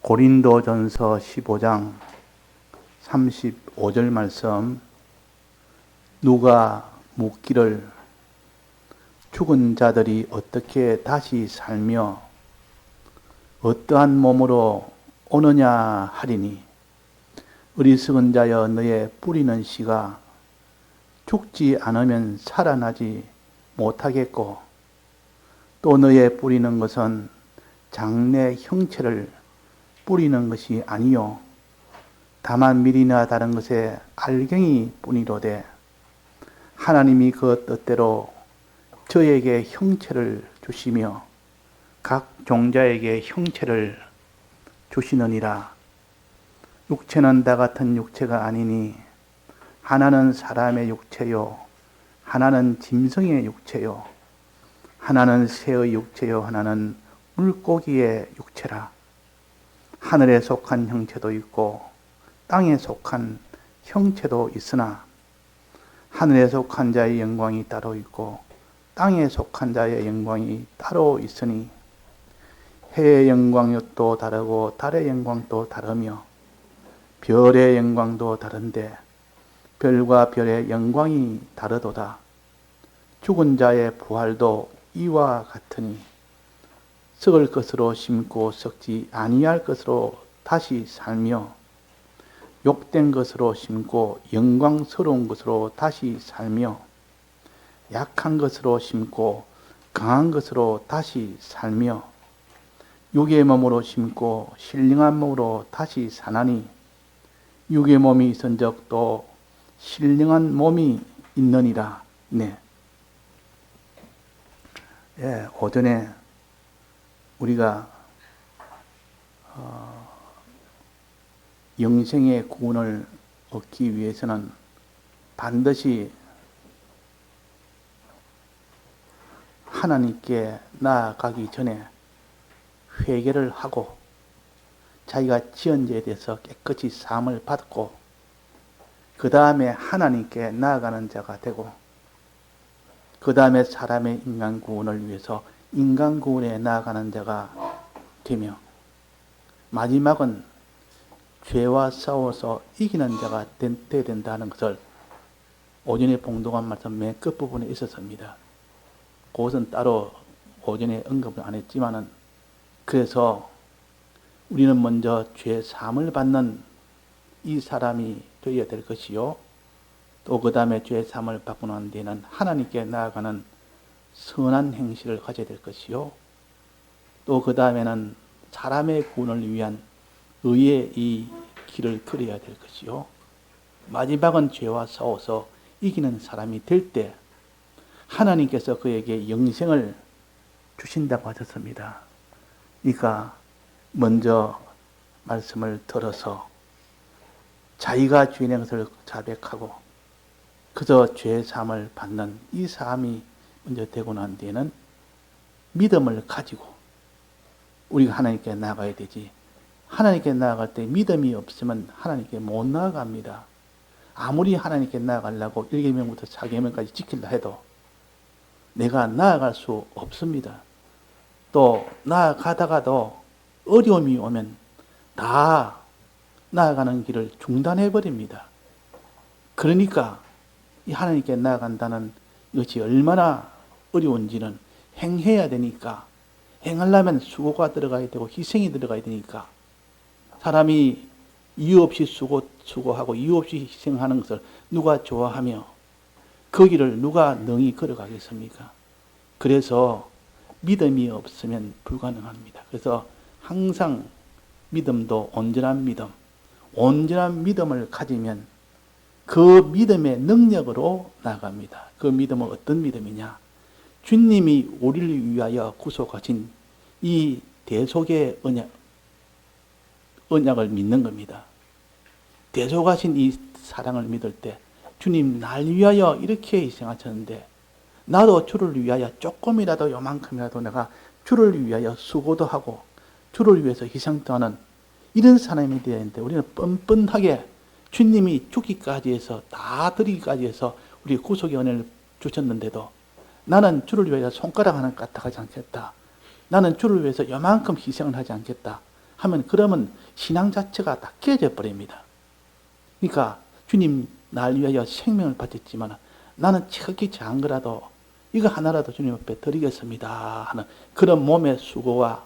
고린도전서 15장 35절 말씀. 누가 묻기를 죽은 자들이 어떻게 다시 살며 어떠한 몸으로 오느냐 하리니, 어리석은 자여 너의 뿌리는 씨가 죽지 않으면 살아나지 못하겠고, 또 너의 뿌리는 것은 장래 형체를 뿌리는 것이 아니요 다만 밀이나 다른 것의 알갱이 뿐이로되, 하나님이 그 뜻대로 저에게 형체를 주시며 각 종자에게 형체를 주시느니라. 육체는 다 같은 육체가 아니니 하나는 사람의 육체요, 하나는 짐승의 육체요, 하나는 새의 육체요, 하나는 물고기의 육체라. 하늘에 속한 형체도 있고 땅에 속한 형체도 있으나, 하늘에 속한 자의 영광이 따로 있고 땅에 속한 자의 영광이 따로 있으니, 해의 영광도 다르고 달의 영광도 다르며 별의 영광도 다른데 별과 별의 영광이 다르도다. 죽은 자의 부활도 이와 같으니, 썩을 것으로 심고 썩지 아니할 것으로 다시 살며, 욕된 것으로 심고 영광스러운 것으로 다시 살며, 약한 것으로 심고 강한 것으로 다시 살며, 육의 몸으로 심고 신령한 몸으로 다시 사나니, 육의 몸이 있은즉 또 신령한 몸이 있느니라. 오전에 우리가 영생의 구원을 얻기 위해서는 반드시 하나님께 나아가기 전에 회개를 하고 자기가 지은 죄에 대해서 깨끗이 사함을 받고, 그 다음에 하나님께 나아가는 자가 되고, 그 다음에 사람의 인간 구원을 위해서 인간 구원에 나아가는 자가 되며, 마지막은 죄와 싸워서 이기는 자가 되어야 된다는 것을 오전에 봉독한 말씀 맨 끝부분에 있었습니다. 그것은 따로 오전에 언급을 안 했지만은, 그래서 우리는 먼저 죄 사함을 받는 이 사람이 되어야 될 것이요, 또 그 다음에 죄 사함을 받고 난 뒤에는 하나님께 나아가는 선한 행실을 가져야 될 것이요, 또 그 다음에는 사람의 구원을 위한 의의 이 길을 걸어야 될 것이요, 마지막은 죄와 싸워서 이기는 사람이 될 때 하나님께서 그에게 영생을 주신다고 하셨습니다. 그러니까 먼저 말씀을 들어서 자기가 주인의 것을 자백하고 그저 죄 사함을 받는 이 사람이 먼저 되고 난 뒤에는 믿음을 가지고 우리가 하나님께 나아가야 되지, 하나님께 나아갈 때 믿음이 없으면 하나님께 못 나아갑니다. 아무리 하나님께 나아가려고 1계명부터 4계명까지 지키려 해도 내가 나아갈 수 없습니다. 또 나아가다가도 어려움이 오면 다 나아가는 길을 중단해 버립니다. 그러니까 이 하나님께 나아간다는 이것이 얼마나 어려운지는 행해야 되니까, 행하려면 수고가 들어가야 되고 희생이 들어가야 되니까, 사람이 이유 없이 수고하고 이유 없이 희생하는 것을 누가 좋아하며 그 길을 누가 능히 걸어가겠습니까? 그래서 믿음이 없으면 불가능합니다. 그래서 항상 믿음도 온전한 믿음을 가지면 그 믿음의 능력으로 나아갑니다. 그 믿음은 어떤 믿음이냐? 주님이 우리를 위하여 구속하신 이 대속의 언약을 믿는 겁니다. 대속하신 이 사랑을 믿을 때, 주님 날 위하여 이렇게 희생하셨는데 나도 주를 위하여 조금이라도 요만큼이라도 내가 주를 위하여 수고도 하고 주를 위해서 희생도 하는 이런 사람이 되어야 하는데, 우리는 뻔뻔하게 주님이 죽기까지 해서 다 드리기까지 해서 우리 구속의 은혜를 주셨는데도 나는 주를 위하여 손가락 하나 까딱하지 않겠다, 나는 주를 위해서 요만큼 희생을 하지 않겠다 하면 그러면 신앙 자체가 다 깨져 버립니다. 그러니까 주님 날 위하여 생명을 바쳤지만 나는 지극히 작은 거라도 이거 하나라도 주님 앞에 드리겠습니다 하는 그런 몸의 수고와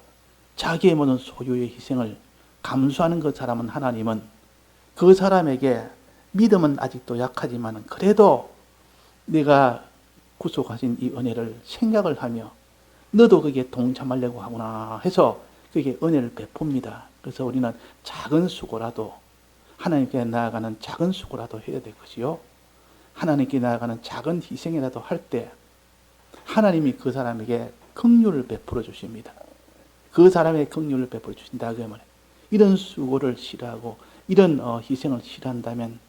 자기의 모든 소유의 희생을 감수하는 그 사람은 하나님은 그 사람에게 믿음은 아직도 약하지만 그래도 내가 구속하신 이 은혜를 생각을 하며 너도 거기에 동참하려고 하구나 해서 그게 은혜를 베풉니다. 그래서 우리는 작은 수고라도 하나님께 나아가는 작은 수고라도 해야 될 것이요. 하나님께 나아가는 작은 희생이라도 할 때 하나님이 그 사람에게 긍휼을 베풀어 주십니다. 그 사람의 긍휼을 베풀어 주신다 그 말이에요. 이런 수고를 싫어하고 이런 희생을 싫어한다면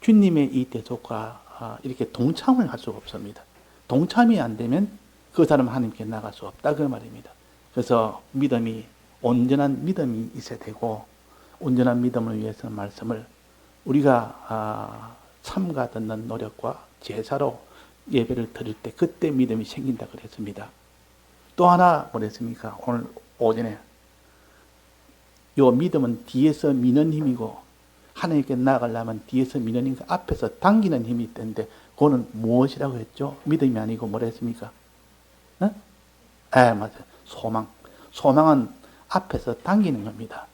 주님의 이 대속과 이렇게 동참을 할 수가 없습니다. 동참이 안 되면 그 사람은 하나님께 나갈 수 없다 그 말입니다. 그래서 믿음이 온전한 믿음이 있어야 되고 온전한 믿음을 위해서 말씀을 우리가 삼가 듣는 노력과 제사로 예배를 드릴 때 그때 믿음이 생긴다 그랬습니다. 또 하나 뭐랬습니까? 오늘 오전에 요 믿음은 뒤에서 미는 힘이고 하나님께 나아가려면 뒤에서 미는 힘과 앞에서 당기는 힘이 있던데 그거는 무엇이라고 했죠? 믿음이 아니고 뭐라 했습니까? 맞아요. 소망. 소망은 앞에서 당기는 겁니다.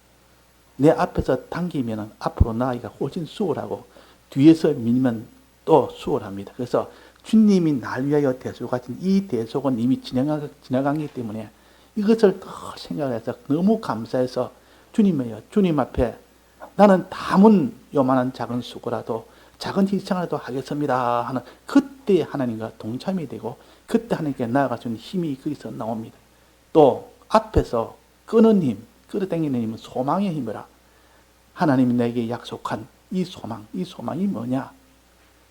내 앞에서 당기면 앞으로 나아가기가 훨씬 수월하고 뒤에서 밀면 또 수월합니다. 그래서 주님이 날 위하여 대속하신 이 대속은 이미 지나간기 때문에 이것을 더 생각해서 너무 감사해서 주님 앞에 나는 담은 요만한 작은 수고라도 작은 희생이라도 하겠습니다 하는 그때 하나님과 동참이 되고 그때 하나님께 나아갈 수 있는 힘이 거기서 나옵니다. 또 앞에서 끄는 힘, 끌어당기는 힘은 소망의 힘이라 하나님이 내게 약속한 이 소망이 뭐냐?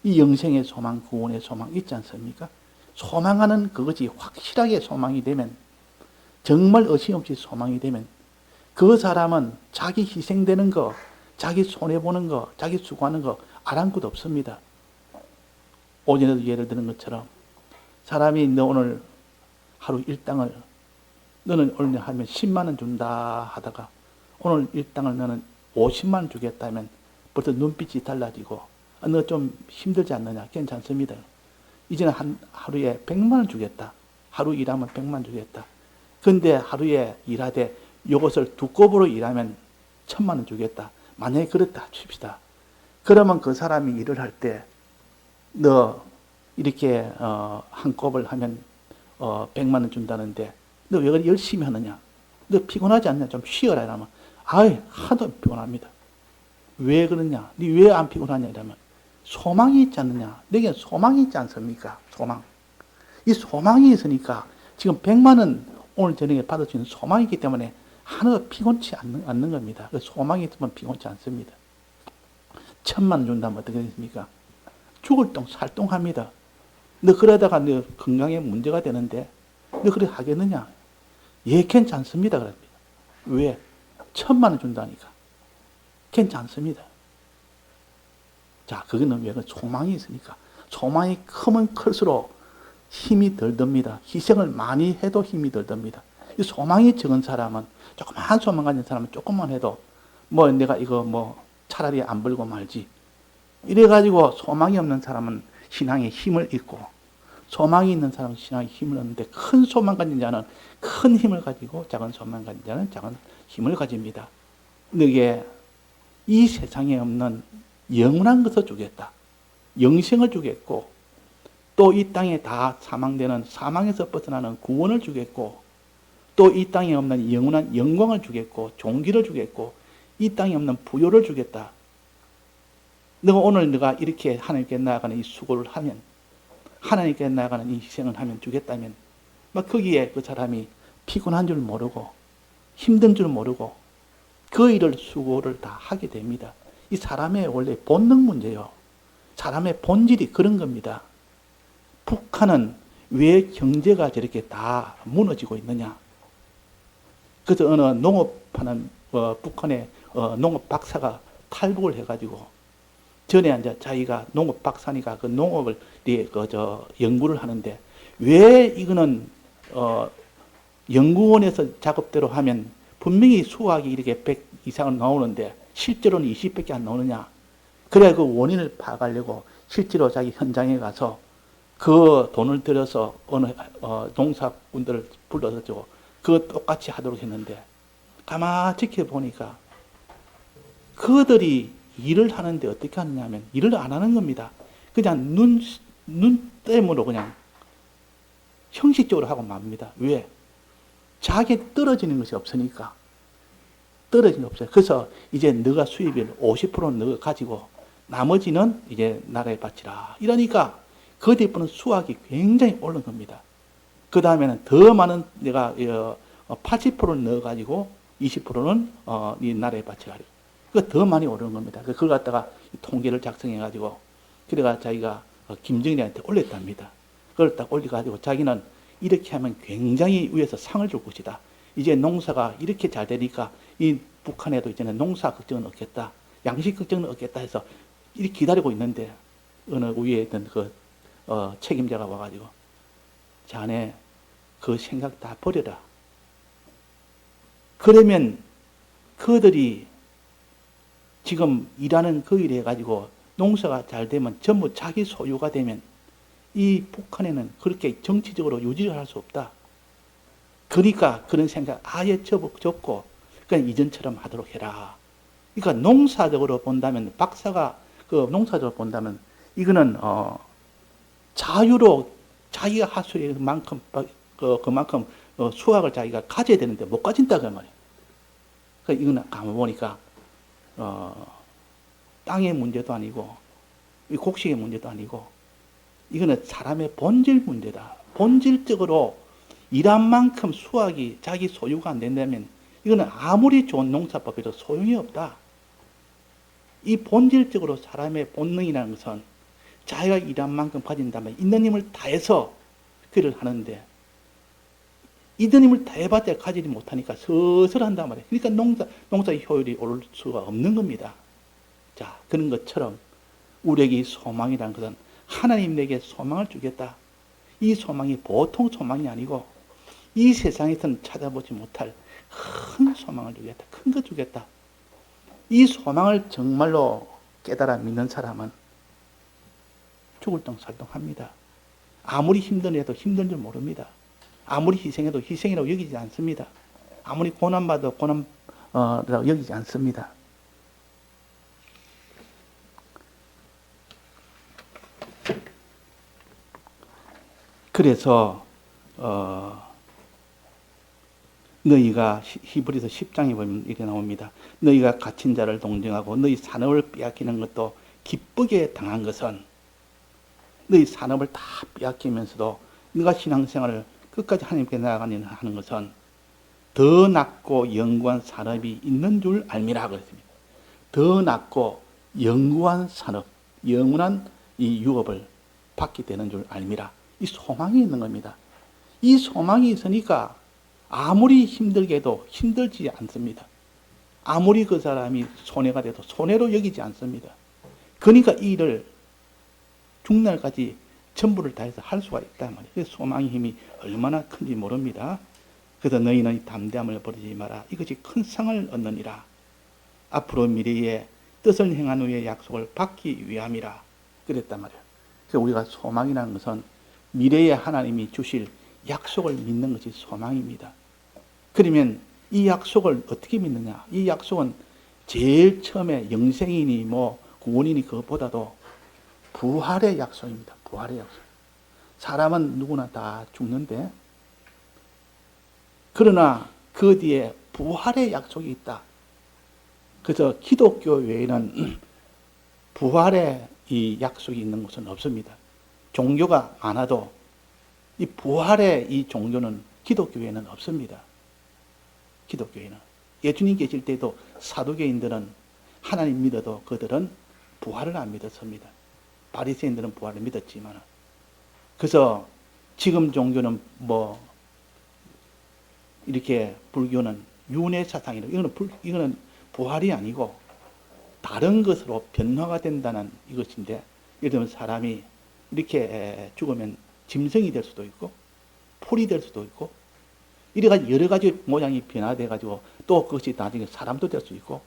이 영생의 소망, 구원의 소망 있지 않습니까? 소망하는 그것이 확실하게 소망이 되면 정말 의심 없이 소망이 되면 그 사람은 자기 희생되는 거, 자기 손해보는 거, 자기 수고하는 거 아랑곳 없습니다. 오전에도 예를 드는 것처럼 사람이 너 오늘 하루 일당을 너는 오늘 하면 10만 원 준다 하다가 오늘 일당을 너는 50만 원 주겠다면 벌써 눈빛이 달라지고 너 좀 힘들지 않느냐? 괜찮습니다. 이제는 하루에 100만 원 주겠다. 하루 일하면 100만 원 주겠다. 근데 하루에 일하되 이것을 두 곱으로 일하면 1000만 원 주겠다. 만약에 그렇다 칩시다. 그러면 그 사람이 일을 할 때 너 이렇게 한 곱을 하면 100만 원 준다는데 너 왜 그렇게 열심히 하느냐? 너 피곤하지 않냐? 좀 쉬어라 이러면 하도 피곤합니다. 왜 그러냐? 니 왜 안 피곤하냐? 이러면 소망이 있지 않느냐? 내게 소망이 있지 않습니까? 소망. 이 소망이 있으니까 지금 100만 원 오늘 저녁에 받을 수 있는 소망이 있기 때문에 하나도 피곤치 않는 겁니다. 소망이 있으면 피곤치 않습니다. 1000만 원 준다면 어떻게 됐습니까? 죽을 똥 살똥합니다. 너 그러다가 너 건강에 문제가 되는데 너 그래 하겠느냐? 예, 괜찮습니다. 그럽니다. 왜? 1000만 원 준다니까. 괜찮습니다. 자, 그거는 왜? 소망이 있으니까. 소망이 크면 클수록 힘이 덜 듭니다. 희생을 많이 해도 힘이 덜 듭니다. 이 소망이 적은 사람은, 조그만 소망 가진 사람은 조금만 해도, 내가 이거 차라리 안 벌고 말지. 이래가지고 소망이 없는 사람은 신앙에 힘을 잃고, 소망이 있는 사람은 신앙에 힘을 얻는데, 큰 소망 가진 자는 큰 힘을 가지고, 작은 소망 가진 자는 작은 힘을 가집니다. 너게 이 세상에 없는 영원한 것을 주겠다. 영생을 주겠고, 또 이 땅에 다 사망되는 사망에서 벗어나는 구원을 주겠고, 또 이 땅에 없는 영원한 영광을 주겠고, 종기를 주겠고, 이 땅에 없는 부요를 주겠다. 오늘 네가 이렇게 하나님께 나아가는 이 수고를 하면, 하나님께 나아가는 이 희생을 하면 주겠다면, 거기에 그 사람이 피곤한 줄 모르고, 힘든 줄 모르고, 그 일을 수고를 다 하게 됩니다. 이 사람의 원래 본능 문제요. 사람의 본질이 그런 겁니다. 북한은 왜 경제가 저렇게 다 무너지고 있느냐? 그래서 어느 농업하는 북한의 농업 박사가 탈북을 해가지고 전에 이제 자기가 농업 박사니까 그 농업을 연구를 하는데 왜 이거는 연구원에서 작업대로 하면 분명히 수학이 이렇게 100 이상은 나오는데 실제로는 20밖에 안 나오느냐. 그래야 그 원인을 파악하려고 실제로 자기 현장에 가서 그 돈을 들여서 어느 농사꾼들을 불러서 그거 똑같이 하도록 했는데 가만히 지켜보니까 그들이 일을 하는데 어떻게 하느냐면 일을 안 하는 겁니다. 그냥 눈 땜으로 그냥 형식적으로 하고 맙니다. 왜? 자기에 떨어지는 것이 없으니까. 떨어지는 게 없어요. 그래서 이제 너가 수입을 50%는 너가 가지고 나머지는 이제 나라에 바치라. 이러니까 그 뒷부분 수확이 굉장히 오른 겁니다. 그 다음에는 더 많은 내가 80%를 넣어가지고 20%는 이 나라에 바치라. 그 더 많이 오르는 겁니다. 그걸 갖다가 통계를 작성해가지고 그래가 자기가 김정일한테 올렸답니다. 그걸 딱 올려가지고 자기는 이렇게 하면 굉장히 위에서 상을 줄 것이다. 이제 농사가 이렇게 잘 되니까 이 북한에도 이제는 농사 걱정은 없겠다. 양식 걱정은 없겠다 해서 이렇게 기다리고 있는데 어느 위에 있던 그 책임자가 와가지고 자네 그 생각 다 버려라. 그러면 그들이 지금 일하는 그 일에 가지고 농사가 잘 되면 전부 자기 소유가 되면 이 북한에는 그렇게 정치적으로 유지를 할 수 없다. 그러니까 그런 생각 아예 접고 그냥 이전처럼 하도록 해라. 그러니까 농사적으로 본다면 박사가 그 농사적으로 본다면 이거는 자유로 자기가 할 수 있는 만큼 그만큼 수확을 자기가 가져야 되는데 못 가진다 그 말이에요. 그러니까 이거는 가만 보니까 땅의 문제도 아니고 곡식의 문제도 아니고 이거는 사람의 본질 문제다. 본질적으로 일한 만큼 수확이 자기 소유가 안 된다면 이거는 아무리 좋은 농사법에도 소용이 없다. 이 본질적으로 사람의 본능이라는 것은 자기가 일한 만큼 가진다면 있는 힘을 다해서 그를 하는데 있는 힘을 다해봤자 가지지 못하니까 서슬 한단 말이에요. 그러니까 농사의 효율이 오를 수가 없는 겁니다. 자, 그런 것처럼 우리에게 소망이라는 것은 하나님 내게 소망을 주겠다. 이 소망이 보통 소망이 아니고 이 세상에서는 찾아보지 못할 큰 소망을 주겠다. 큰 거 주겠다. 이 소망을 정말로 깨달아 믿는 사람은 죽을 똥 살똥합니다. 아무리 힘든 애도 힘든 줄 모릅니다. 아무리 희생해도 희생이라고 여기지 않습니다. 아무리 고난받아도 고난이라고 여기지 않습니다. 그래서 너희가 히브리서 10장에 보면 이렇게 나옵니다. 너희가 갇힌 자를 동정하고 너희 산업을 빼앗기는 것도 기쁘게 당한 것은 너희 산업을 다 빼앗기면서도 너가 신앙생활을 끝까지 하나님께 나아가는 하는 것은 더 낫고 영구한 산업이 있는 줄 알미라 그랬습니다. 더 낫고 영구한 산업, 영원한 이 유업을 받게 되는 줄 알미라. 이 소망이 있는 겁니다. 이 소망이 있으니까 아무리 힘들게도 힘들지 않습니다. 아무리 그 사람이 손해가 돼도 손해로 여기지 않습니다. 그러니까 이 일을 죽날까지 전부를 다해서 할 수가 있단 말이에요. 그래서 소망의 힘이 얼마나 큰지 모릅니다. 그래서 너희는 담대함을 버리지 마라. 이것이 큰 상을 얻느니라. 앞으로 미래에 뜻을 행한 후에 약속을 받기 위함이라. 그랬단 말이에요. 그래서 우리가 소망이라는 것은 미래에 하나님이 주실 약속을 믿는 것이 소망입니다. 그러면 이 약속을 어떻게 믿느냐? 이 약속은 제일 처음에 영생이니 구원이니 그것보다도 부활의 약속입니다. 부활의 약속. 사람은 누구나 다 죽는데 그러나 그 뒤에 부활의 약속이 있다. 그래서 기독교 외에는 부활의 이 약속이 있는 것은 없습니다. 종교가 많아도 이 부활의 이 종교는 기독교에는 없습니다. 기독교에는. 예수님 계실 때도 사두개인들은 하나님 믿어도 그들은 부활을 안 믿었습니다. 바리새인들은 부활을 믿었지만. 그래서 지금 종교는 이렇게 불교는 윤회사상이라고 이거는 부활이 아니고 다른 것으로 변화가 된다는 이것인데 예를 들면 사람이 이렇게 죽으면 짐승이 될 수도 있고 풀이 될 수도 있고 이래가지고 여러 가지 모양이 변화돼가지고 또 그것이 나중에 사람도 될 수 있고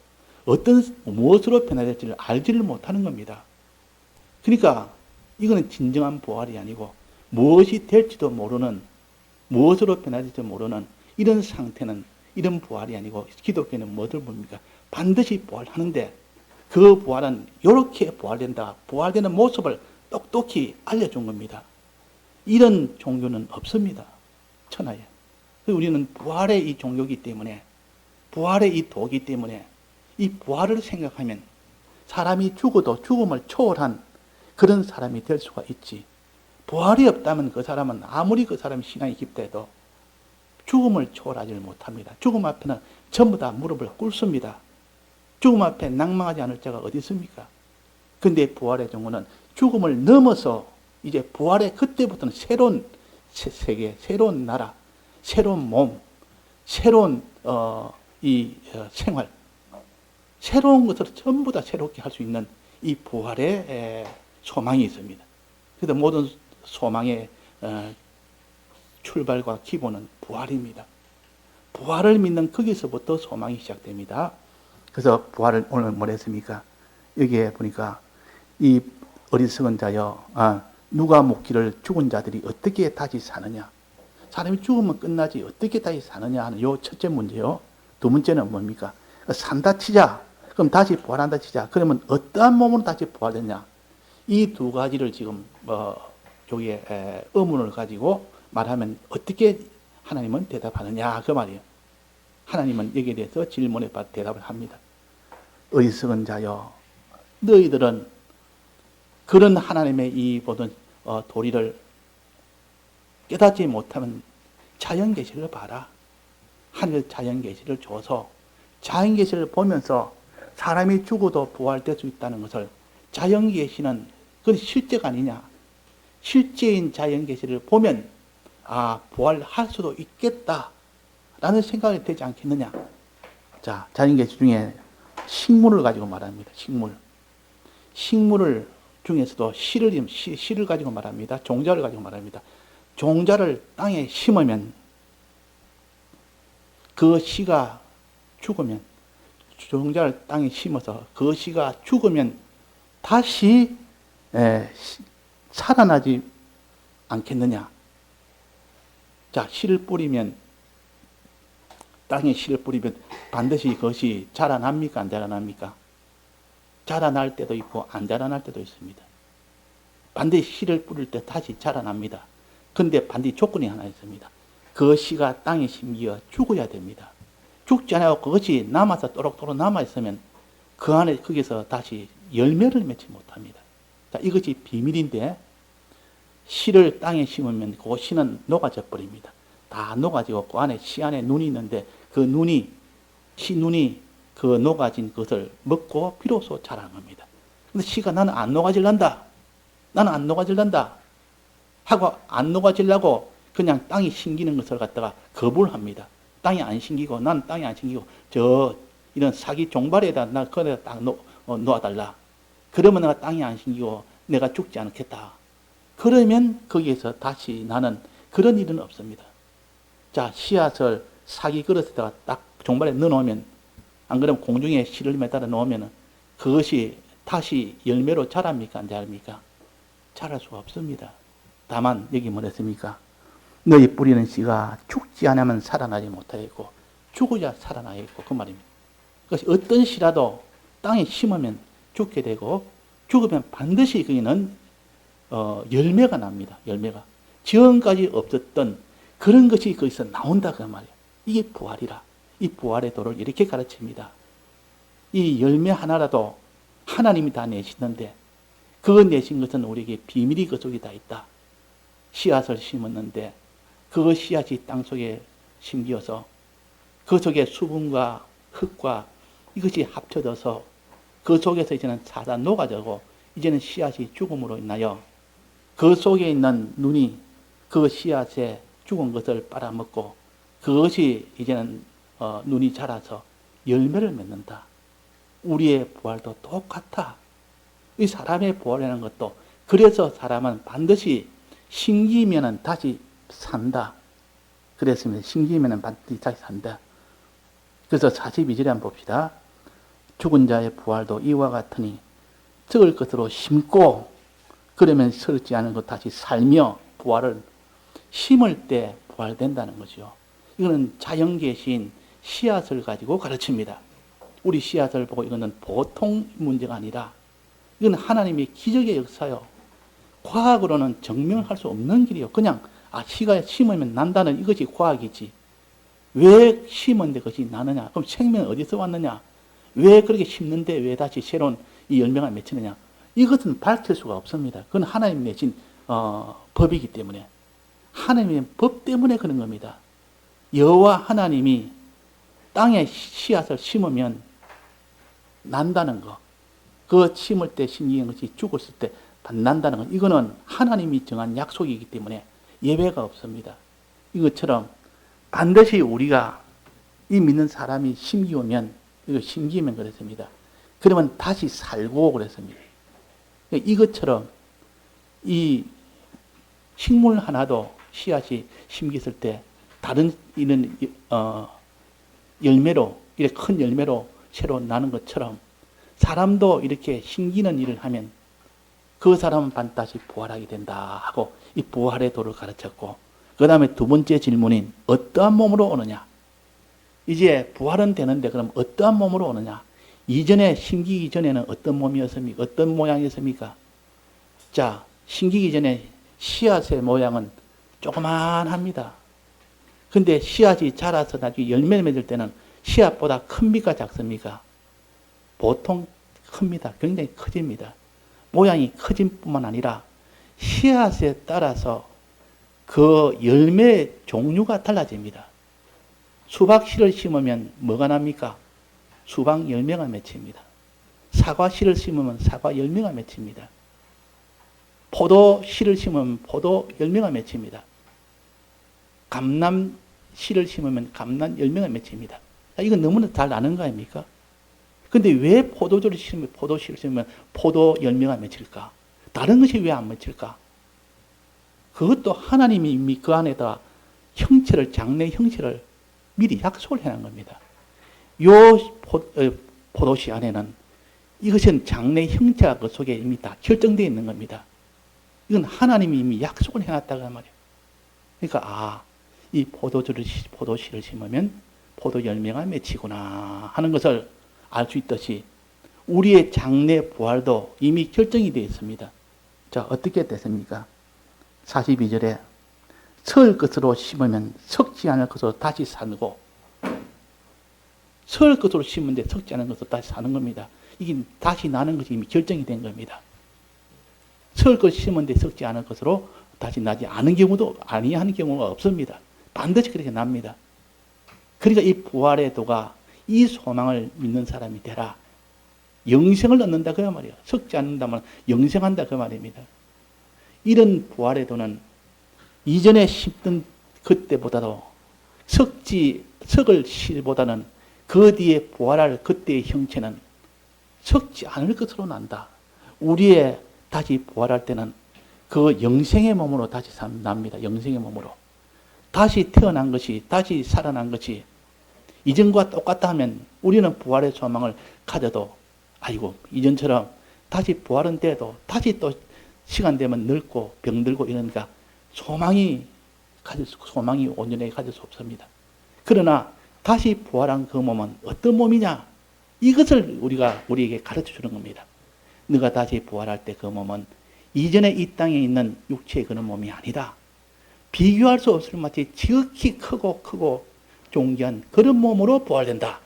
무엇으로 변화될지를 알지를 못하는 겁니다. 그러니까 이거는 진정한 부활이 아니고 무엇이 될지도 모르는, 무엇으로 변화될지 모르는 이런 상태는, 이런 부활이 아니고, 기독교는 뭐를 봅니까? 반드시 부활하는데 그 부활은 이렇게 부활된다, 부활되는 모습을 똑똑히 알려준 겁니다. 이런 종교는 없습니다. 천하에. 우리는 부활의 이 종교이기 때문에, 부활의 이 도기 때문에 이 부활을 생각하면 사람이 죽어도 죽음을 초월한 그런 사람이 될 수가 있지. 부활이 없다면 그 사람은 아무리 그 사람이 신앙이 깊다 해도 죽음을 초월하지 못합니다. 죽음 앞에는 전부 다 무릎을 꿇습니다. 죽음 앞에 낭망하지 않을 자가 어디 있습니까? 근데 부활의 종교는 죽음을 넘어서 이제 부활의 그때부터는 새로운 세계, 새로운 나라, 새로운 몸, 새로운 생활, 새로운 것을 전부 다 새롭게 할 수 있는 이 부활의 소망이 있습니다. 그래서 모든 소망의 출발과 기본은 부활입니다. 부활을 믿는 거기서부터 소망이 시작됩니다. 그래서 부활을 오늘 뭘 했습니까? 여기에 보니까 이 어리석은 자여, 누가 묻기를 죽은 자들이 어떻게 다시 사느냐? 사람이 죽으면 끝나지 어떻게 다시 사느냐 하는 요 첫째 문제요. 두 번째는 뭡니까? 산다 치자. 그럼 다시 부활한다 치자. 그러면 어떠한 몸으로 다시 부활되냐? 이 두 가지를 지금 여기에 의문을 가지고 말하면 어떻게 하나님은 대답하느냐 그 말이에요. 하나님은 여기에 대해서 질문에 대답을 합니다. 어리석은 자여, 너희들은 그런 하나님의 이 모든 도리를 깨닫지 못하면 자연계시를 봐라. 하늘 자연계시를 줘서 자연계시를 보면서 사람이 죽어도 부활될 수 있다는 것을, 자연계시는 그건 실제가 아니냐. 실제인 자연계시를 보면 부활할 수도 있겠다라는 생각이 되지 않겠느냐. 자, 자연계시 중에 식물을 가지고 말합니다. 식물을 중에서도 씨를 가지고 말합니다. 종자를 가지고 말합니다. 종자를 땅에 심으면 그 씨가 죽으면, 종자를 땅에 심어서 그 씨가 죽으면 다시 살아나지 않겠느냐. 자, 씨를 뿌리면, 땅에 씨를 뿌리면 반드시 그것이 자라납니까? 안 자라납니까? 자라날 때도 있고 안 자라날 때도 있습니다. 반드시 씨를 뿌릴 때 다시 자라납니다. 근데 반드시 조건이 하나 있습니다. 그 씨가 땅에 심기어 죽어야 됩니다. 죽지 않아도 그것이 남아서 또록또록 남아있으면 그 안에 거기서 다시 열매를 맺지 못합니다. 자, 이것이 비밀인데, 씨를 땅에 심으면 그 씨는 녹아져 버립니다. 다 녹아지고 그 안에 씨 안에 눈이 있는데 그 눈이, 씨 눈이 그 녹아진 것을 먹고 비로소 자라는 겁니다. 근데 씨가 나는 안 녹아질란다. 나는 안 녹아질란다. 하고 안 녹아지려고 그냥 땅이 심기는 것을 갖다가 거부를 합니다. 땅이 안 심기고, 나는 땅이 안 심기고, 이런 사기 종발에다 나 그거에다 딱 놓아달라. 그러면 내가 땅이 안 심기고 내가 죽지 않겠다. 그러면 거기에서 다시 나는 그런 일은 없습니다. 자, 씨앗을 사기 그릇에다가 딱 종발에 넣어놓으면, 안 그러면 공중에 씨를 매달아 놓으면 그것이 다시 열매로 자랍니까? 안 자랍니까? 자랄 수가 없습니다. 다만 여기 뭐랬습니까? 너희 뿌리는 씨가 죽지 않으면 살아나지 못하겠고 죽어야 살아나겠고 그 말입니다. 그것이 어떤 씨라도 땅에 심으면 죽게 되고 죽으면 반드시 거기는 열매가 납니다. 열매가. 지금까지 없었던 그런 것이 거기서 나온다 그 말이에요. 이게 부활이라. 이 부활의 도를 이렇게 가르칩니다. 이 열매 하나라도 하나님이 다 내시는데 그 내신 것은 우리에게 비밀이 그 속에 다 있다. 씨앗을 심었는데 그 씨앗이 땅 속에 심기어서 그 속에 수분과 흙과 이것이 합쳐져서 그 속에서 이제는 사다 녹아져고 이제는 씨앗이 죽음으로 인하여 그 속에 있는 눈이 그 씨앗에 죽은 것을 빨아먹고 그것이 이제는 눈이 자라서 열매를 맺는다. 우리의 부활도 똑같아. 이 사람의 부활이라는 것도 그래서 사람은 반드시 심기면은 다시 산다. 그랬습니다. 심기면은 반드시 다시 산다. 그래서 42절에 한번 봅시다. 죽은 자의 부활도 이와 같으니 썩을 것으로 심고 그러면 썩지 않은 것 다시 살며 부활을 심을 때 부활된다는 거죠. 이거는 자연계시인 씨앗을 가지고 가르칩니다. 우리 씨앗을 보고 이거는 보통 문제가 아니라 이건 하나님의 기적의 역사요. 과학으로는 증명할 수 없는 길이요. 그냥 씨가 심으면 난다는 이것이 과학이지. 왜 심었는데 그것이 나느냐? 그럼 생명은 어디서 왔느냐? 왜 그렇게 심는데 왜 다시 새로운 이 열매가 맺히느냐? 이것은 밝힐 수가 없습니다. 그건 하나님 내신 법이기 때문에. 하나님의 법 때문에 그런 겁니다. 여호와 하나님이 땅에 씨앗을 심으면 난다는 거. 그 심을 때 심긴 것이 죽었을 때 난다는 거. 이거는 하나님이 정한 약속이기 때문에 예외가 없습니다. 이것처럼 반드시 우리가 이 믿는 사람이 심기우면, 이거 심기면 그랬습니다. 그러면 다시 살고 그랬습니다. 이것처럼 이 식물 하나도 씨앗이 심겼을 때 다른 이런 열매로, 이렇게 큰 열매로 새로 나는 것처럼 사람도 이렇게 심기는 일을 하면 그 사람은 반드시 부활하게 된다 하고 이 부활의 도를 가르쳤고, 그 다음에 두 번째 질문인 어떠한 몸으로 오느냐. 이제 부활은 되는데 그럼 어떠한 몸으로 오느냐. 이전에 심기기 전에는 어떤 몸이었습니까? 어떤 모양이었습니까? 자, 심기기 전에 씨앗의 모양은 조그만합니다. 근데 씨앗이 자라서 나중에 열매를 맺을 때는 씨앗보다 큽니까? 작습니까? 보통 큽니다. 굉장히 커집니다. 모양이 커진 뿐만 아니라 씨앗에 따라서 그 열매 종류가 달라집니다. 수박 씨를 심으면 뭐가 납니까? 수박 열매가 맺힙니다. 사과 씨를 심으면 사과 열매가 맺힙니다. 포도 씨를 심으면 포도 열매가 맺힙니다. 감람 씨를 심으면 감람 열매가 맺힙니다. 이건 너무나 잘 아는 거 아닙니까? 근데 왜 포도주를 심으면 포도 씨를 심으면 포도 열매가 맺힐까? 다른 것이 왜 안 맺힐까? 그것도 하나님이 이미 그 안에다 형체를, 장래 형체를 미리 약속을 해놓은 겁니다. 요 포도씨 안에는 이것은 장래 형체가 그 속에 이미 다 결정되어 있는 겁니다. 이건 하나님이 이미 약속을 해놨다고 말이에요. 그러니까 이 포도씨를 심으면 포도 열매가 맺히구나 하는 것을 알 수 있듯이 우리의 장래 부활도 이미 결정이 되어 있습니다. 자, 어떻게 됐습니까? 42절에 썩을 것으로 심으면 썩지 않을 것으로 다시 살고, 썩을 것으로 심는데 썩지 않은 것으로 다시 사는 겁니다. 이게 다시 나는 것이 이미 결정이 된 겁니다. 썩을 것을 심은데 썩지 않을 것으로 다시 나지 않은 경우도 아니하는 경우가 없습니다. 반드시 그렇게 납니다. 그러니까 이 부활의 도가 이 소망을 믿는 사람이 되라. 영생을 얻는다 그 말이에요. 썩지 않는다면 영생한다 그 말입니다. 이런 부활의 도는 이전에 심던 그때보다도 썩을 실보다는 그 뒤에 부활할 그때의 형체는 썩지 않을 것으로 난다. 우리의 다시 부활할 때는 그 영생의 몸으로 다시 납니다. 영생의 몸으로. 다시 태어난 것이, 다시 살아난 것이 이전과 똑같다 하면 우리는 부활의 소망을 가져도 아이고 이전처럼 다시 부활은 돼도 다시 또 시간 되면 늙고 병들고 이러니까 소망이 온전하게 가질 수 없습니다. 그러나 다시 부활한 그 몸은 어떤 몸이냐? 이것을 우리에게 가르쳐 주는 겁니다. 너가 다시 부활할 때 그 몸은 이전에 이 땅에 있는 육체의 그런 몸이 아니다. 비교할 수 없을 만치 지극히 크고 존귀한 그런 몸으로 부활된다.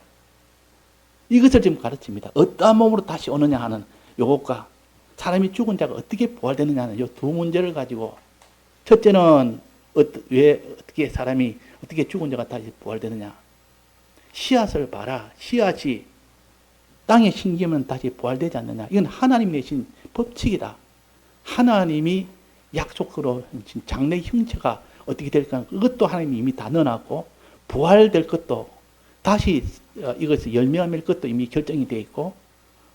이것을 지금 가르칩니다. 어떠한 몸으로 다시 오느냐 하는 요것과 사람이 죽은 자가 어떻게 부활되느냐 하는 이 두 문제를 가지고, 첫째는 어떻게 사람이 어떻게 죽은 자가 다시 부활되느냐. 씨앗을 봐라. 씨앗이 땅에 심기면 다시 부활되지 않느냐. 이건 하나님 내신 법칙이다. 하나님이 약속으로 장래 형체가 어떻게 될까, 그것도 하나님이 이미 다 넣어놨고, 부활될 것도 다시 이것을 열매가 맺을 것도 이미 결정이 되어 있고,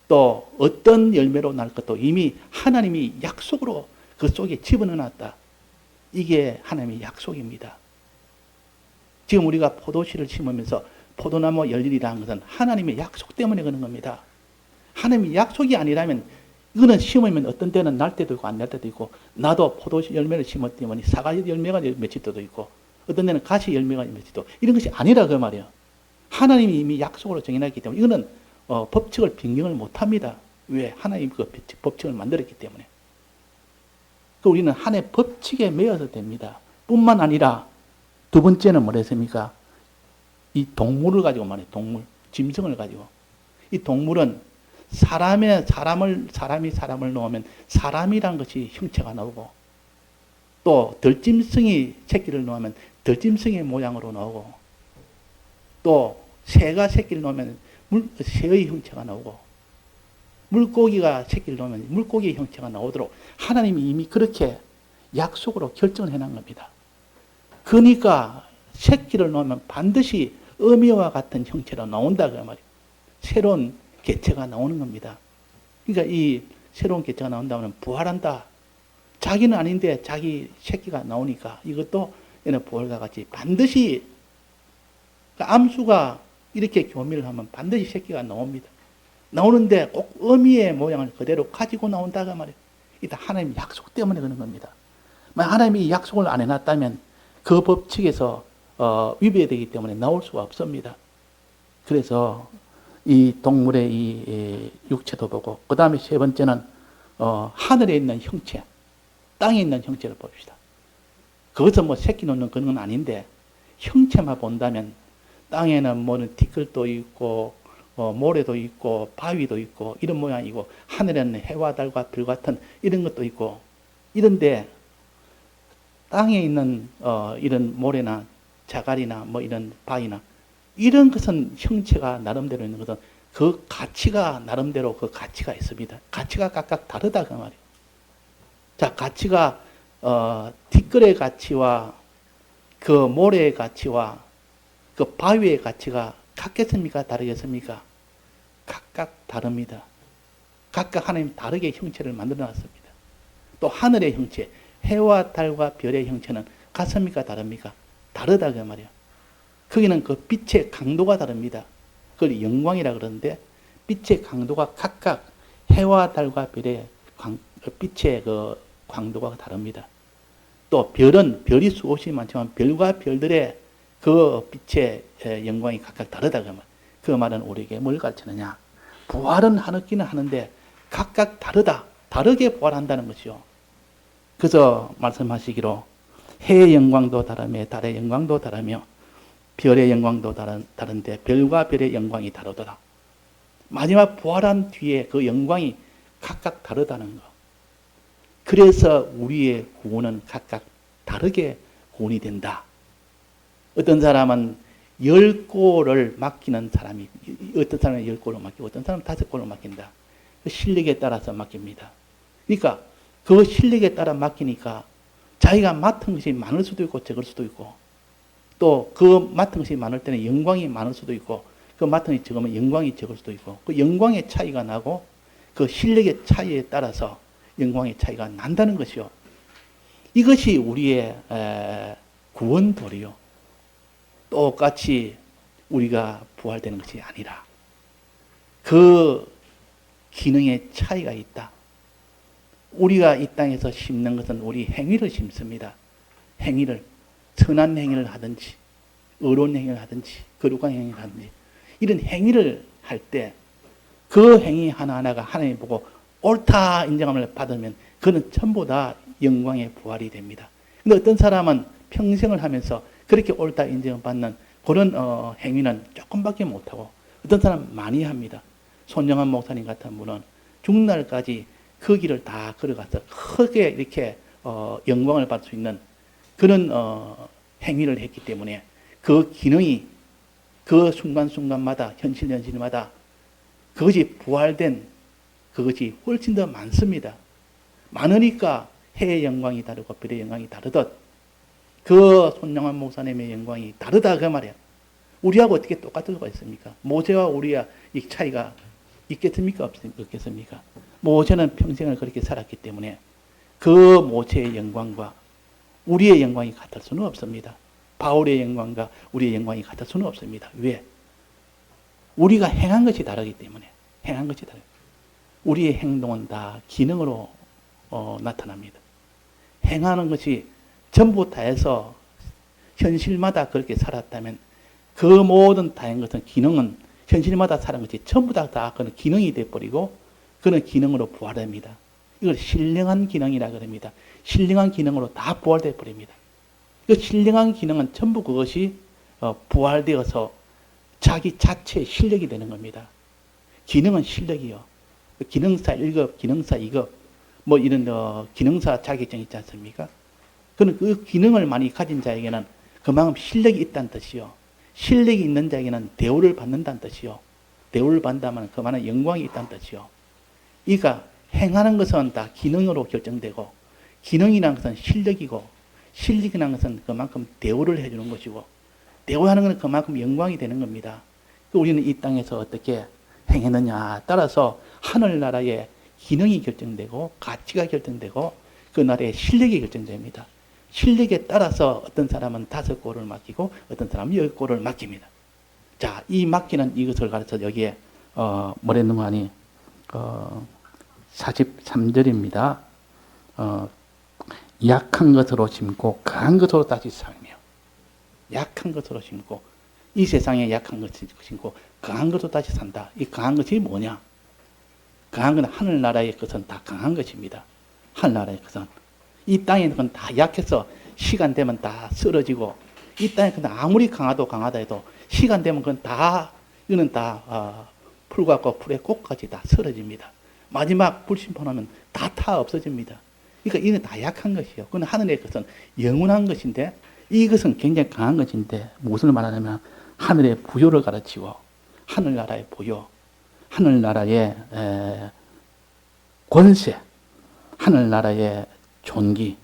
또 어떤 열매로 날 것도 이미 하나님이 약속으로 그 속에 집어넣어놨다. 이게 하나님의 약속입니다. 지금 우리가 포도씨를 심으면서 포도나무 열일이라는 것은 하나님의 약속 때문에 그런 겁니다. 하나님의 약속이 아니라면 이거는 심으면 어떤 때는 날 때도 있고 안 날 때도 있고, 나도 포도 열매를 심었더니 사과 열매가 맺힐 때도 있고, 어떤 때는 가시 열매가 맺힐 때도, 이런 것이 아니라 그 말이에요. 하나님이 이미 약속으로 정해놨기 때문에 이거는 법칙을 변경을 못합니다. 왜? 하나님 그 법칙을 만들었기 때문에. 우리는 하나님의 법칙에 매여서 됩니다. 뿐만 아니라 두 번째는 뭐랬습니까? 이 동물을 가지고 말해요. 동물, 짐승을 가지고. 이 동물은 사람이 사람을 놓으면 사람이란 것이 형체가 나오고, 또 들짐승이 새끼를 놓으면 들짐승의 모양으로 나오고, 또 새가 새끼를 놓으면 새의 형체가 나오고, 물고기가 새끼를 놓으면 물고기의 형체가 나오도록 하나님이 이미 그렇게 약속으로 결정을 해놓은 겁니다. 그러니까 새끼를 놓으면 반드시 어미와 같은 형체로 나온다 그 말이에요. 새로운 개체가 나오는 겁니다. 그러니까 이 새로운 개체가 나온다면 부활한다. 자기는 아닌데 자기 새끼가 나오니까 이것도 얘는 부활과 같이 반드시, 그러니까 암수가 이렇게 교미를 하면 반드시 새끼가 나옵니다. 나오는데 꼭 어미의 모양을 그대로 가지고 나온다 그 말이에요. 일단 하나님 약속 때문에 그런 겁니다. 만약 하나님이 약속을 안 해놨다면 그 법칙에서 위배되기 때문에 나올 수가 없습니다. 그래서 이 동물의 이 육체도 보고, 그 다음에 세 번째는 하늘에 있는 형체, 땅에 있는 형체를 봅시다. 그것은 뭐 새끼 놓는 그런 건 아닌데, 형체만 본다면 땅에는 뭐는 티끌도 있고 모래도 있고 바위도 있고 이런 모양이고, 하늘에는 해와 달과 별 같은 이런 것도 있고, 이런데 땅에 있는 이런 모래나 자갈이나 뭐 이런 바위나 이런 것은 형체가 나름대로 있는 것은 그 가치가 나름대로 그 가치가 있습니다. 가치가 각각 다르다 그 말이에요. 자, 가치가 티끌의 가치와 그 모래의 가치와 그 바위의 가치가 같겠습니까? 다르겠습니까? 각각 다릅니다. 각각 하나님 다르게 형체를 만들어 놨습니다. 또 하늘의 형체, 해와 달과 별의 형체는 같습니까? 다릅니까? 다르다 그 말이에요. 거기는 그 빛의 강도가 다릅니다. 그걸 영광이라 그러는데, 빛의 강도가 각각 해와 달과 별의 빛의 그 강도가 다릅니다. 또 별은 별이 수없이 많지만 별과 별들의 그 빛의 영광이 각각 다르다 그 말. 그 말은 우리에게 뭘 가르치느냐? 부활은 하느끼는 하는데 각각 다르다. 다르게 부활한다는 것이요. 그래서 말씀하시기로 해의 영광도 다르며 달의 영광도 다르며 별의 영광도 다른데 별과 별의 영광이 다르더라. 마지막 부활한 뒤에 그 영광이 각각 다르다는 거. 그래서 우리의 구원은 각각 다르게 구원이 된다. 어떤 사람은 10골을 맡기는 사람이, 어떤 사람은 10골을 맡기고 어떤 사람은 5골을 맡긴다. 그 실력에 따라서 맡깁니다. 그러니까 그 실력에 따라 맡기니까 자기가 맡은 것이 많을 수도 있고 적을 수도 있고, 또 그 맡은 것이 많을 때는 영광이 많을 수도 있고, 그 맡은 것이 적으면 영광이 적을 수도 있고, 그 영광의 차이가 나고 그 실력의 차이에 따라서 영광의 차이가 난다는 것이요. 이것이 우리의 구원도리요. 똑같이 우리가 부활되는 것이 아니라 그 기능의 차이가 있다. 우리가 이 땅에서 심는 것은 우리 행위를 심습니다. 행위를, 선한 행위를 하든지 의로운 행위를 하든지 거룩한 행위를 하든지 이런 행위를 할 때 그 행위 하나하나가 하나님 보고 옳다 인정함을 받으면 그는 전부 다 영광의 부활이 됩니다. 근데 어떤 사람은 평생을 하면서 그렇게 옳다 인정을 받는 그런 행위는 조금밖에 못하고, 어떤 사람은 많이 합니다. 손영한 목사님 같은 분은 죽는 날까지 그 길을 다 걸어가서 크게 이렇게 영광을 받을 수 있는 그런 행위를 했기 때문에 그 기능이 그 순간순간마다 현실마다 그것이 부활된 그것이 훨씬 더 많습니다. 많으니까 해의 영광이 다르고 별의 영광이 다르듯 그 손영한 목사님의 영광이 다르다 그 말이야. 우리하고 어떻게 똑같을 수가 있습니까? 모세와 우리와 이 차이가 있겠습니까? 없겠습니까? 모세는 평생을 그렇게 살았기 때문에 그 모세의 영광과 우리의 영광이 같을 수는 없습니다. 바울의 영광과 우리의 영광이 같을 수는 없습니다. 왜? 우리가 행한 것이 다르기 때문에, 행한 것이 다르기 때문에. 우리의 행동은 다 기능으로 나타납니다. 행하는 것이 전부 다 해서 현실마다 그렇게 살았다면 그 모든 다한 것은 기능은 현실마다 사는 것이 전부 다 그런 기능이 되어버리고 그런 기능으로 부활됩니다. 이걸 신령한 기능이라 그럽니다. 신령한 기능으로 다 부활되어 버립니다. 그 신령한 기능은 전부 그것이 부활되어서 자기 자체의 실력이 되는 겁니다. 기능은 실력이요. 기능사 1급, 기능사 2급, 뭐 이런 기능사 자격증 있지 않습니까? 그 기능을 많이 가진 자에게는 그만큼 실력이 있다는 뜻이요. 실력이 있는 자에게는 대우를 받는다는 뜻이요. 대우를 받는다면 그만한 영광이 있다는 뜻이요. 그러니까 행하는 것은 다 기능으로 결정되고 기능이라는 것은 실력이고 실력이라는 것은 그만큼 대우를 해주는 것이고 대우하는 것은 그만큼 영광이 되는 겁니다. 우리는 이 땅에서 어떻게 행했느냐 따라서 하늘나라의 기능이 결정되고 가치가 결정되고 그 나라의 실력이 결정됩니다. 실력에 따라서 어떤 사람은 5골을 맡기고 어떤 사람은 10골을 맡깁니다. 자, 이 맡기는 이것을 가르쳐 여기에 뭐랬는 거 아니 43절입니다. 약한 것으로 심고 강한 것으로 다시 살며 약한 것으로 심고 이 세상에 약한 것을 심고 강한 것으로 다시 산다. 이 강한 것이 뭐냐? 강한 건 하늘나라의 것은 다 강한 것입니다. 하늘나라의 것은 이 땅에 건 다 약해서 시간 되면 다 쓰러지고 이 땅에 건 아무리 강하다 해도 시간 되면 그건 다 이거는 다 풀 같고 풀의 꽃까지 다 쓰러집니다. 마지막 불심판하면 다 없어집니다. 그러니까 이건 다 약한 것이요. 그건 하늘의 것은 영원한 것인데 이것은 굉장히 강한 것인데 무엇을 말하냐면 하늘의 부요를 가르치고 하늘나라의 부요, 하늘나라의 권세, 하늘나라의 존귀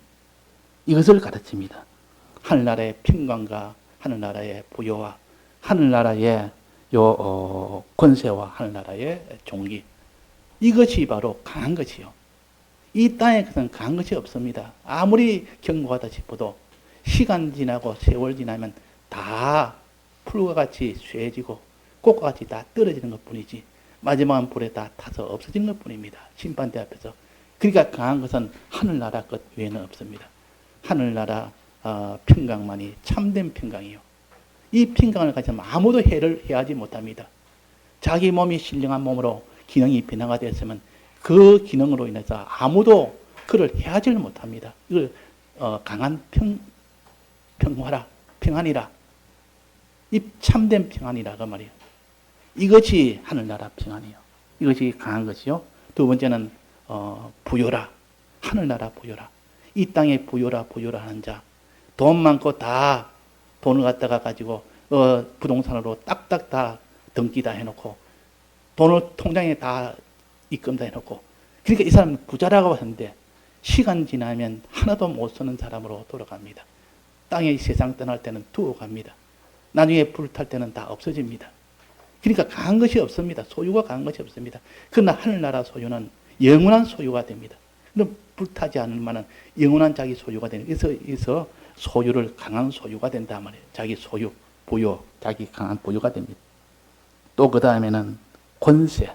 이것을 가르칩니다. 하늘나라의 평강과 하늘나라의 부요와 하늘나라의 권세와 하늘나라의 존귀 이것이 바로 강한 것이요. 이 땅에 그런 강한 것이 없습니다. 아무리 견고하다 싶어도 시간 지나고 세월 지나면 다 풀과 같이 쇠해지고 꽃과 같이 다 떨어지는 것뿐이지 마지막은 불에 다 타서 없어지는 것뿐입니다. 심판대 앞에서. 그러니까 강한 것은 하늘나라 것 외에는 없습니다. 하늘나라 평강만이 참된 평강이요. 이 평강을 가지면 아무도 해를 해하지 못합니다. 자기 몸이 신령한 몸으로 기능이 변화가 되었으면 그 기능으로 인해서 아무도 그를 해하지를 못합니다. 이걸 강한 평화라, 평안이라, 이 참된 평안이라 그 말이에요. 이것이 하늘나라 평안이요. 이것이 강한 것이요. 두 번째는 부요라, 하늘나라 부요라. 이 땅에 부요라 하는 자, 돈 많고 다 돈을 갖다가 가지고 부동산으로 딱딱 다 등기 다 해놓고 돈을 통장에 다 입금 다 해놓고 그러니까 이 사람은 부자라고 하는데 시간 지나면 하나도 못 쓰는 사람으로 돌아갑니다. 땅에 세상 떠날 때는 두고 갑니다. 나중에 불탈 때는 다 없어집니다. 그러니까 강한 것이 없습니다. 소유가 강한 것이 없습니다. 그러나 하늘나라 소유는 영원한 소유가 됩니다. 그럼 불타지 않을 만한 영원한 자기 소유가 되는 그래서 소유를 강한 소유가 된다 말이에요. 자기 소유, 부요, 자기 강한 부요가 됩니다. 또 그 다음에는 권세.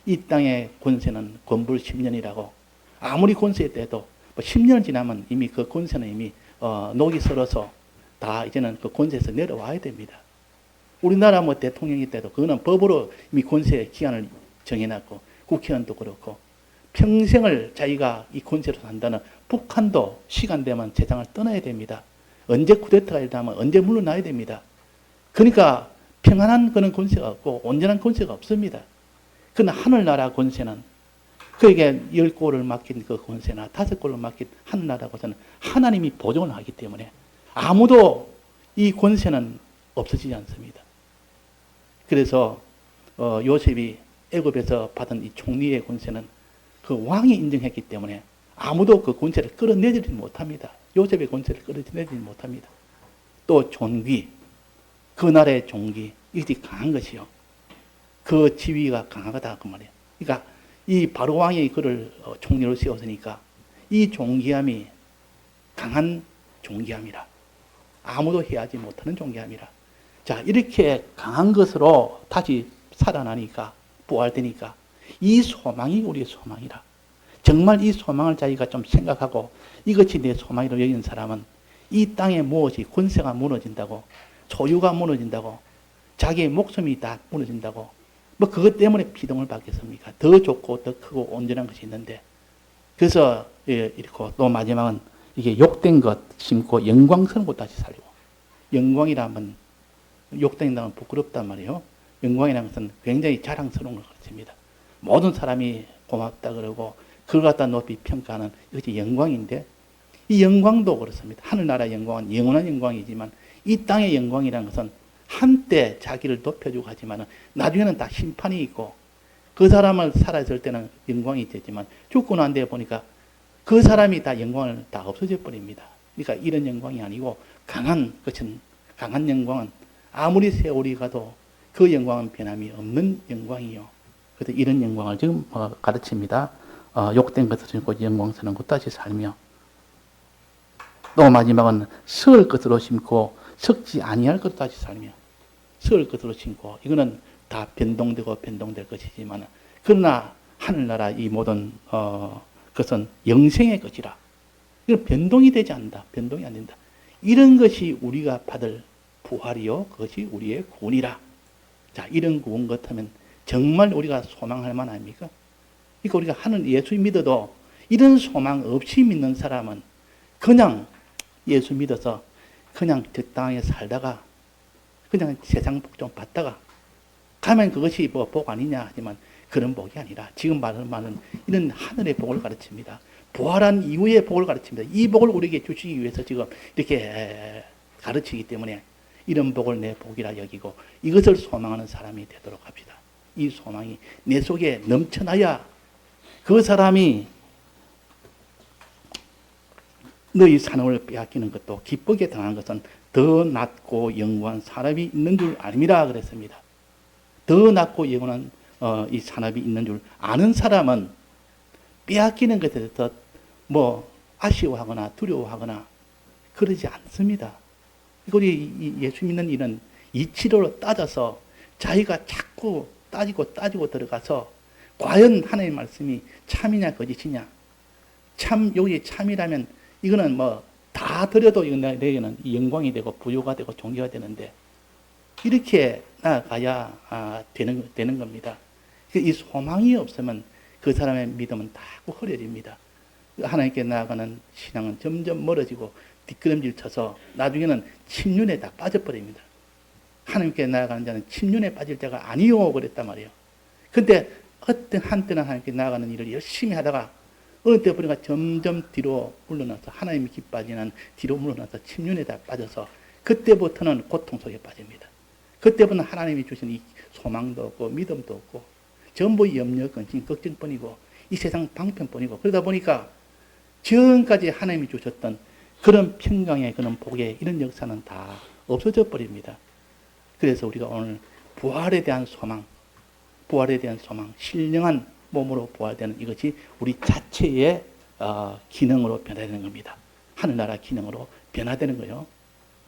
이 땅의 권세는 권불 10년이라고 아무리 권세 때도 10년 지나면 이미 그 권세는 이미 녹이 슬어서 다 이제는 그 권세에서 내려와야 됩니다. 우리나라 뭐 대통령이 때도 그거는 법으로 이미 권세 기한을 정해놨고 국회의원도 그렇고 평생을 자기가 이 권세로 산다는 북한도 시간 되면 세상을 떠나야 됩니다. 언제 쿠데타가 일어나면 언제 물러나야 됩니다. 그러니까 평안한 그런 권세가 없고 온전한 권세가 없습니다. 그러나 하늘나라 권세는 그에게 10골을 맡긴 그 권세나 5골을 맡긴 하늘나라 권세는 하나님이 보존을 하기 때문에 아무도 이 권세는 없어지지 않습니다. 그래서 요셉이 애굽에서 받은 이 총리의 권세는 그 왕이 인정했기 때문에 아무도 그 권세를 끌어내지 못합니다. 요셉의 권세를 끌어내지 못합니다. 또 존귀, 그 나라의 존귀, 이것이 강한 것이요. 그 지위가 강하다 그 말이에요. 그러니까 이 바로 왕이 그를 총리로 세웠으니까 이 존귀함이 강한 존귀함이라. 아무도 해하지 못하는 존귀함이라. 자, 이렇게 강한 것으로 다시 살아나니까, 부활되니까 이 소망이 우리의 소망이라. 정말 이 소망을 자기가 좀 생각하고 이것이 내 소망이라고 여기는 사람은 이 땅에 무엇이 권세가 무너진다고, 소유가 무너진다고, 자기의 목숨이 다 무너진다고, 뭐 그것 때문에 피동을 받겠습니까? 더 좋고 더 크고 온전한 것이 있는데. 그래서 이렇게 또 마지막은 이게 욕된 것 심고 영광스러운 것 다시 살리고. 영광이라면, 욕된다면 부끄럽단 말이에요. 영광이라는 것은 굉장히 자랑스러운 걸 가르칩니다. 모든 사람이 고맙다 그러고 그걸 갖다 높이 평가하는 이것이 영광인데, 이 영광도 그렇습니다. 하늘나라의 영광은 영원한 영광이지만 이 땅의 영광이라는 것은 한때 자기를 높여주고 하지만 나중에는 다 심판이 있고, 그 사람을 살아있을 때는 영광이 있지만 죽고 난 뒤에 보니까 그 사람이 다 영광을 다 없어져 버립니다. 그러니까 이런 영광이 아니고 강한 것은, 강한 영광은 아무리 세월이 가도 그 영광은 변함이 없는 영광이요. 그래서 이런 영광을 지금 가르칩니다. 욕된 것을 심고 영광스러운 것 다시 살며, 또 마지막은 썩을 것으로 심고 썩지 아니할 것도 다시 살며. 썩을 것으로 심고, 이거는 다 변동되고 변동될 것이지만, 그러나 하늘나라 이 모든 것은 영생의 것이라. 이건 변동이 되지 않는다. 변동이 안 된다. 이런 것이 우리가 받을 부활이요, 그것이 우리의 구원이라. 자, 이런 구원 같으면 정말 우리가 소망할 만 아닙니까? 그러니까 우리가 하는 예수 믿어도 이런 소망 없이 믿는 사람은 그냥 예수 믿어서 그냥 적당하게 살다가 그냥 세상 복 좀 받다가 가면 그것이 뭐 복 아니냐 하지만 그런 복이 아니라 지금 말하는 이런 하늘의 복을 가르칩니다. 부활한 이후의 복을 가르칩니다. 이 복을 우리에게 주시기 위해서 지금 이렇게 가르치기 때문에 이런 복을 내 복이라 여기고 이것을 소망하는 사람이 되도록 합시다. 이 소망이 내 속에 넘쳐나야 그 사람이 너희 산업을 빼앗기는 것도 기쁘게 당한 것은 더 낫고 영원한 산업이 있는 줄 아닙니다. 그랬습니다. 더 낫고 영원한 이 산업이 있는 줄 아는 사람은 빼앗기는 것에 대해서 뭐 아쉬워하거나 두려워하거나 그러지 않습니다. 우리 예수 믿는 이는 이치로 따져서 자기가 자꾸 따지고 들어가서 과연 하나님의 말씀이 참이냐 거짓이냐, 참 여기 참이라면 이거는 뭐 다 드려도 내게는 영광이 되고 부요가 되고 존귀가 되는데 이렇게 나아가야 되는 겁니다. 이 소망이 없으면 그 사람의 믿음은 다 흐려집니다. 하나님께 나아가는 신앙은 점점 멀어지고 뒷걸음질 쳐서 나중에는 침륜에 다 빠져버립니다. 하나님께 나아가는 자는 침륜에 빠질 자가 아니요 그랬단 말이에요. 근데 어떤 한때는 하나님께 나아가는 일을 열심히 하다가 어느 때 보니까 점점 뒤로 물러나서 하나님이 기뻐하지는 뒤로 물러나서 침륜에 다 빠져서 그때부터는 고통 속에 빠집니다. 그때부터는 하나님이 주신 이 소망도 없고 믿음도 없고 전부 염려, 근심, 걱정뿐이고 이 세상 방편뿐이고 그러다 보니까 지금까지 하나님이 주셨던 그런 평강의 그런 복의 이런 역사는 다 없어져 버립니다. 그래서 우리가 오늘 부활에 대한 소망, 신령한 몸으로 부활되는 이것이 우리 자체의 기능으로 변화되는 겁니다. 하늘나라 기능으로 변화되는 거예요.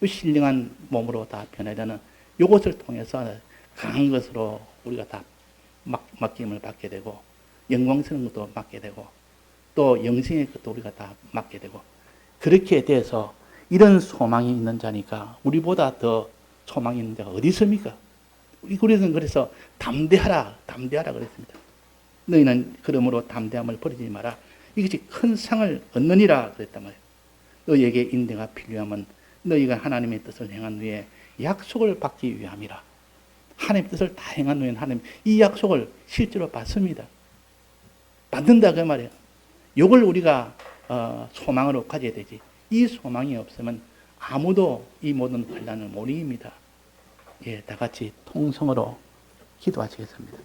신령한 몸으로 다 변화되는 이것을 통해서 강한 것으로 우리가 다 맡김을 받게 되고 영광스러운 것도 맡게 되고 또 영생의 것도 우리가 다 맡게 되고 그렇게 돼서 이런 소망이 있는 자니까 우리보다 더 소망이 있는 자가 어디 있습니까? 우리는 그래서 담대하라 그랬습니다. 너희는 그러므로 담대함을 버리지 마라. 이것이 큰 상을 얻느니라 그랬단 말이에요. 너희에게 인내가 필요하면 너희가 하나님의 뜻을 행한 후에 약속을 받기 위함이라. 하나님의 뜻을 다 행한 후에는 하나님 이 약속을 실제로 받습니다. 받는다 그 말이에요. 이걸 우리가 소망으로 가져야 되지. 이 소망이 없으면 아무도 이 모든 환난을 못 이깁니다. 예, 다 같이 통성으로 기도하시겠습니다.